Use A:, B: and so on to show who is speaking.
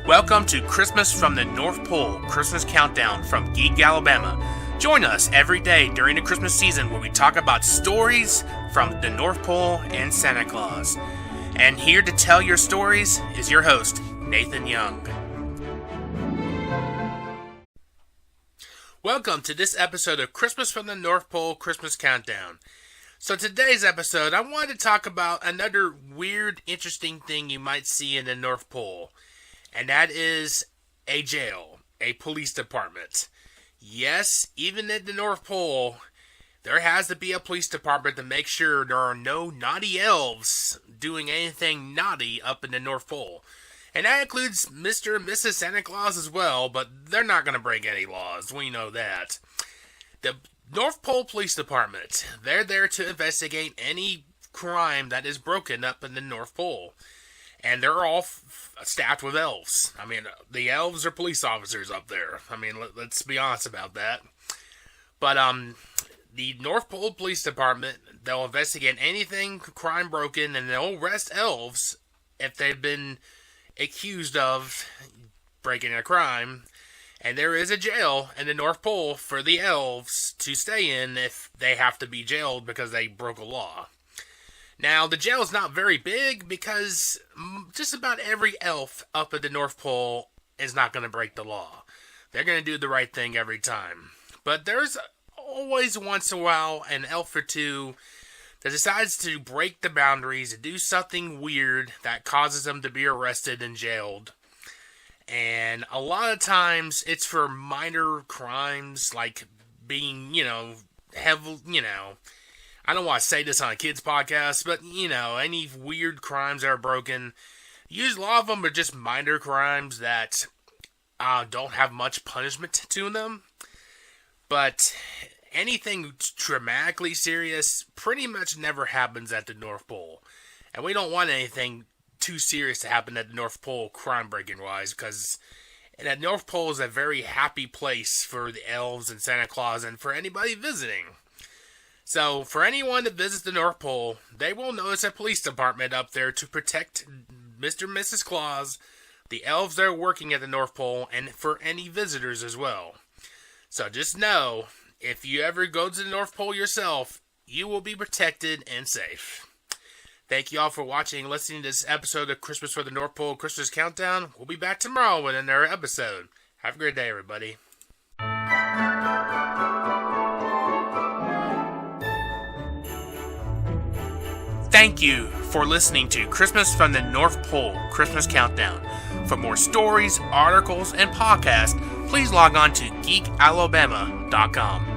A: Welcome to Christmas from the North Pole, Christmas Countdown from Geek, Alabama. Join us every day during the Christmas season where we talk about stories from the North Pole and Santa Claus. And here to tell your stories is your host, Nathan Young. Welcome to this episode of Christmas from the North Pole, Christmas Countdown. So today's episode, I wanted to talk about another weird, interesting thing you might see in the North Pole. And that is a jail, a police department. Yes, even at the North Pole, there has to be a police department to make sure there are no naughty elves doing anything naughty up in the North Pole. And that includes Mr. and Mrs. Santa Claus as well, but they're not going to break any laws, we know that. The North Pole Police Department, they're there to investigate any crime that is broken up in the North Pole. And they're all staffed with elves. I mean, the elves are police officers up there. I mean, let's be honest about that. But, the North Pole Police Department, they'll investigate anything crime broken, and they'll arrest elves if they've been accused of breaking a crime. And there is a jail in the North Pole for the elves to stay in if they have to be jailed because they broke a law. Now, the jail is not very big because just about every elf up at the North Pole is not going to break the law. They're going to do the right thing every time. But there's always once in a while an elf or two that decides to break the boundaries and do something weird that causes them to be arrested and jailed. And a lot of times it's for minor crimes like being, I don't want to say this on a kid's podcast, but, any weird crimes that are broken. Usually, a lot of them are just minor crimes that don't have much punishment to them. But anything dramatically serious pretty much never happens at the North Pole. And we don't want anything too serious to happen at the North Pole crime-breaking-wise, because the North Pole is a very happy place for the elves and Santa Claus and for anybody visiting. So, for anyone that visits the North Pole, they will notice a police department up there to protect Mr. and Mrs. Claus, the elves that are working at the North Pole, and for any visitors as well. So just know, if you ever go to the North Pole yourself, you will be protected and safe. Thank you all for watching and listening to this episode of Christmas for the North Pole Christmas Countdown. We'll be back tomorrow with another episode. Have a great day, everybody. Thank you for listening to Christmas from the North Pole Christmas Countdown. For more stories, articles, and podcasts, please log on to geekalabama.com.